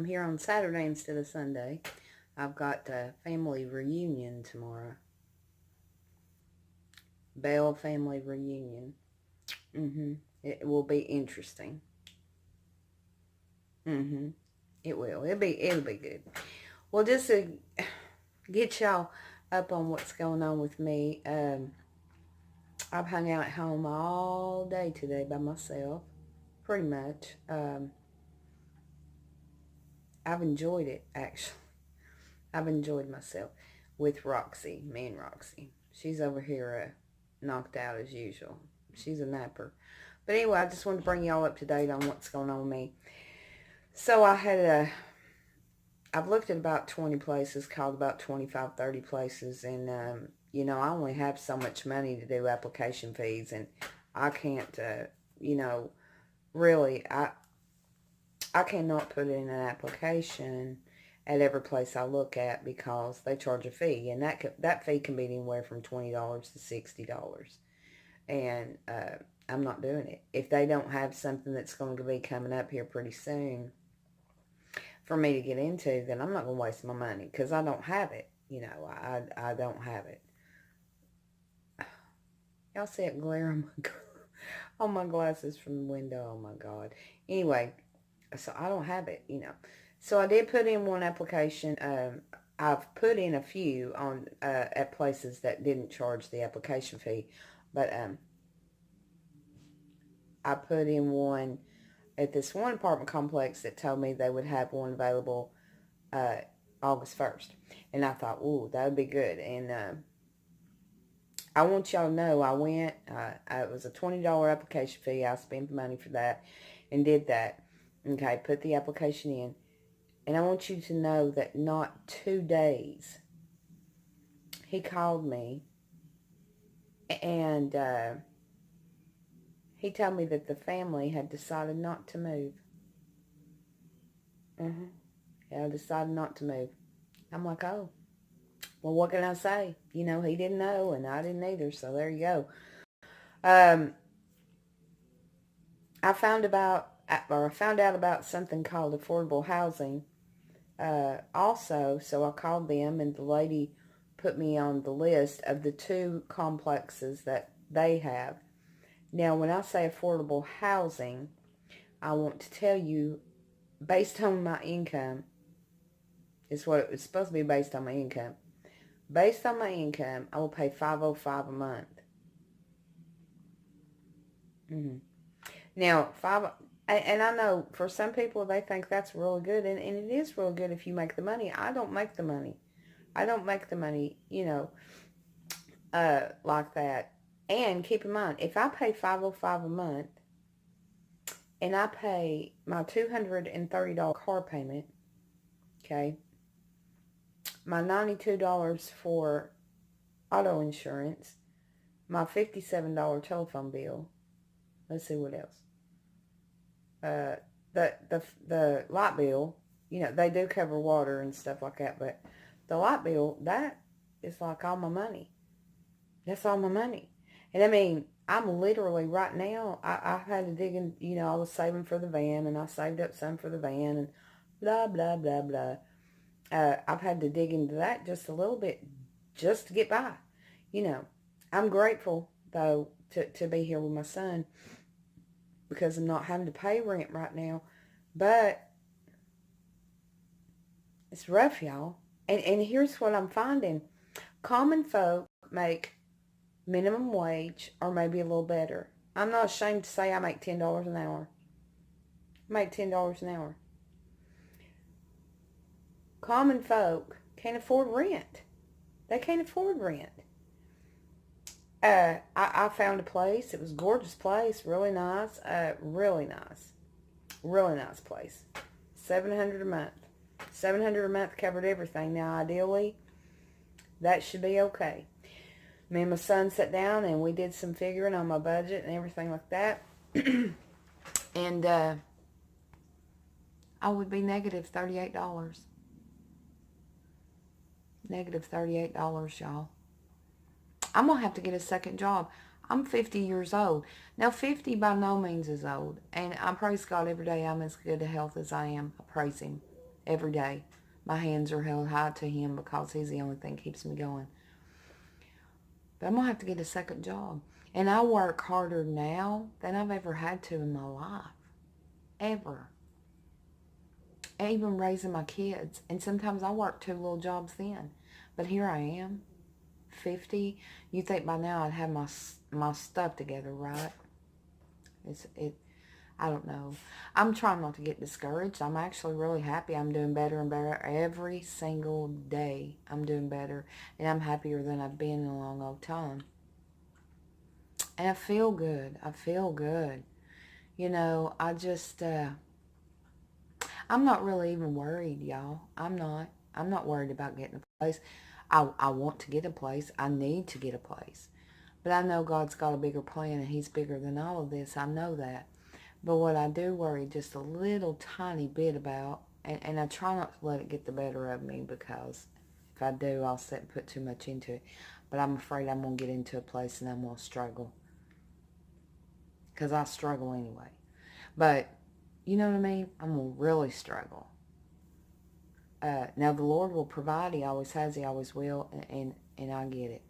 I'm here on Saturday instead of Sunday. I've got a family reunion tomorrow. Bell family reunion. It will be interesting. Mm-hmm. It will. It'll be good. Well, just to get y'all up on what's going on with me, I've hung out at home all day today by myself, pretty much. I've enjoyed it, actually. I've enjoyed myself with Roxy, me and Roxy. She's over here knocked out as usual. She's a napper. But anyway, I just wanted to bring y'all up to date on what's going on with me. So I've looked at about 20 places, called about 25, 30 places, and, I only have so much money to do application fees, and I can't, really, I cannot put in an application at every place I look at because they charge a fee, and that fee can be anywhere from $20 to $60, and I'm not doing it. If they don't have something that's going to be coming up here pretty soon for me to get into, then I'm not going to waste my money because I don't have it. I don't have it. Y'all see it glare on my glasses from the window. Oh my God. Anyway, so I don't have it, So I did put in one application. I've put in a few on at places that didn't charge the application fee, but I put in one at this one apartment complex that told me they would have one available August 1st, and I thought, ooh, that would be good. And I want y'all to know I went. It was a $20 application fee. I spent the money for that and did that. Okay, put the application in. And I want you to know that not 2 days, he called me and he told me that the family had decided not to move. Yeah, decided not to move. I'm like, oh, well, what can I say? He didn't know and I didn't either, so there you go. I found out about something called affordable housing also, so I called them, and the lady put me on the list of the 2 complexes that they have. Now, when I say affordable housing, I want to tell you, based on my income, is what it was supposed to be based on my income. Based on my income, I will pay $505 a month. Now, and I know for some people they think that's really good, and it is really good if you make the money. I don't make the money. I don't make the money, like that. And keep in mind, if I pay $505 a month and I pay my $230 car payment, okay, my $92 for auto insurance, my $57 telephone bill, let's see what else. The light bill, they do cover water and stuff like that, but the light bill, that is like all my money. That's all my money. And I mean, I'm literally right now, I've had to dig in, I was saving for the van, and I saved up some for the van, and blah, blah, blah, blah. I've had to dig into that just a little bit just to get by. I'm grateful, though, to be here with my son because I'm not having to pay rent right now. But it's rough, y'all. And here's what I'm finding. Common folk make minimum wage or maybe a little better. I'm not ashamed to say I make $10 an hour. I make $10 an hour. Common folk can't afford rent. They can't afford rent. I found a place. It was a gorgeous place. Really nice. Really nice. Really nice place. $700 a month. $700 a month covered everything. Now, ideally, that should be okay. Me and my son sat down and we did some figuring on my budget and everything like that. And I would be negative $38. Negative $38, y'all. I'm going to have to get a second job. I'm 50 years old. Now, 50 by no means is old. And I praise God every day I'm as good a health as I am. I praise Him. every day. My hands are held high to him because he's the only thing that keeps me going. But I'm going to have to get a second job. And I work harder now than I've ever had to in my life. Ever. Even raising my kids. And sometimes I work 2 little jobs then. But here I am, 50. You think by now I'd have my stuff together, right? I don't know. I'm trying not to get discouraged. I'm actually really happy. I'm doing better and better every single day. I'm doing better. And I'm happier than I've been in a long old time. And I feel good. I feel good. You know, I just, I'm not really even worried, y'all. I'm not worried about getting a place. I want to get a place. I need to get a place. But I know God's got a bigger plan and he's bigger than all of this. I know that. But what I do worry just a little tiny bit about, and I try not to let it get the better of me, because if I do, I'll sit and put too much into it. But I'm afraid I'm going to get into a place and I'm going to struggle. Because I struggle anyway. But, you know what I mean? I'm going to really struggle. Now, the Lord will provide. He always has. He always will. And I get it.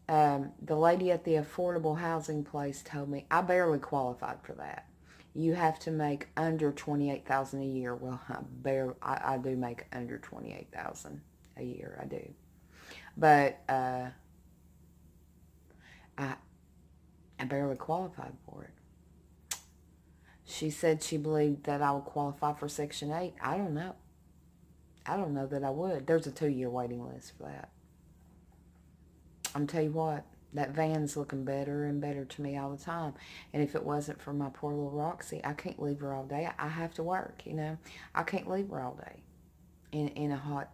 The lady at the affordable housing place told me I barely qualified for that. You have to make under $28,000 a year. Well, I do make under $28,000 a year. I do, but I barely qualified for it. She said she believed that I would qualify for Section 8. I don't know. I don't know that I would. There's a 2-year waiting list for that. I'm tell you what, that van's looking better and better to me all the time. And if it wasn't for my poor little Roxy, I can't leave her all day. I have to work, you know. I can't leave her all day in a hot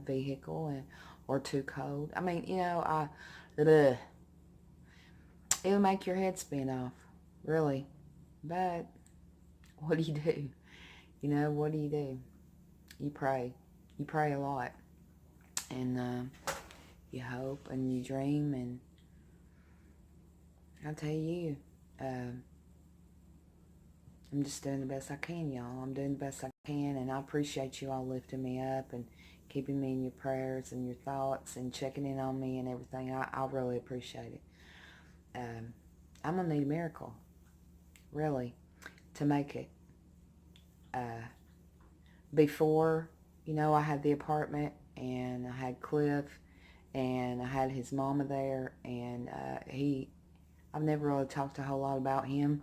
vehicle or too cold. I mean, you know, it'll make your head spin off, really. But what do you do? You know, what do? You pray. You pray a lot. And you hope and you dream, and I'll tell you, I'm just doing the best I can, y'all. I'm doing the best I can, and I appreciate you all lifting me up and keeping me in your prayers and your thoughts and checking in on me and everything. I really appreciate it. I'm going to need a miracle, really, to make it. Before, you know, I had the apartment, and I had Cliff, and I had his mama there, and I've never really talked a whole lot about him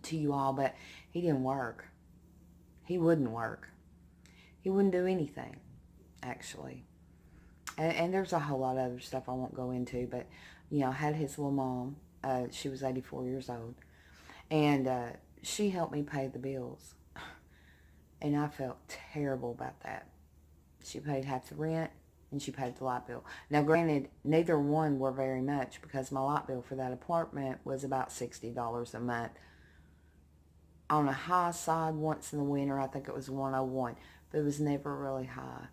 to you all, but he didn't work. He wouldn't work. He wouldn't do anything, actually. And there's a whole lot of other stuff I won't go into, but, you know, I had his little mom. She was 84 years old, and she helped me pay the bills, and I felt terrible about that. She paid half the rent, and she paid the light bill. Now, granted, neither one were very much, because my light bill for that apartment was about $60 a month. On a high side, once in the winter, I think it was 101, but it was never really high.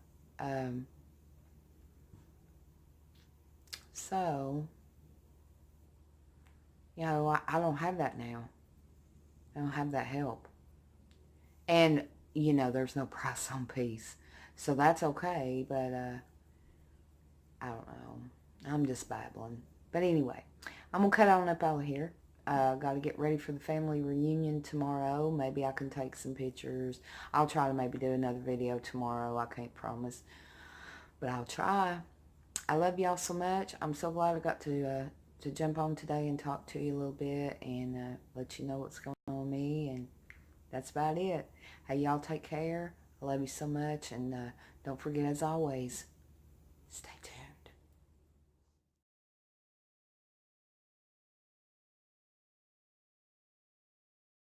So, you know, I don't have that now. I don't have that help. And, you know, there's no price on peace. So that's okay, but I don't know. I'm just babbling. But anyway, I'm going to cut on up out of here. Got to get ready for the family reunion tomorrow. Maybe I can take some pictures. I'll try to maybe do another video tomorrow. I can't promise, but I'll try. I love y'all so much. I'm so glad I got to jump on today and talk to you a little bit and let you know what's going on with me. And that's about it. Hey, y'all take care. I love you so much. And don't forget, as always, stay tuned.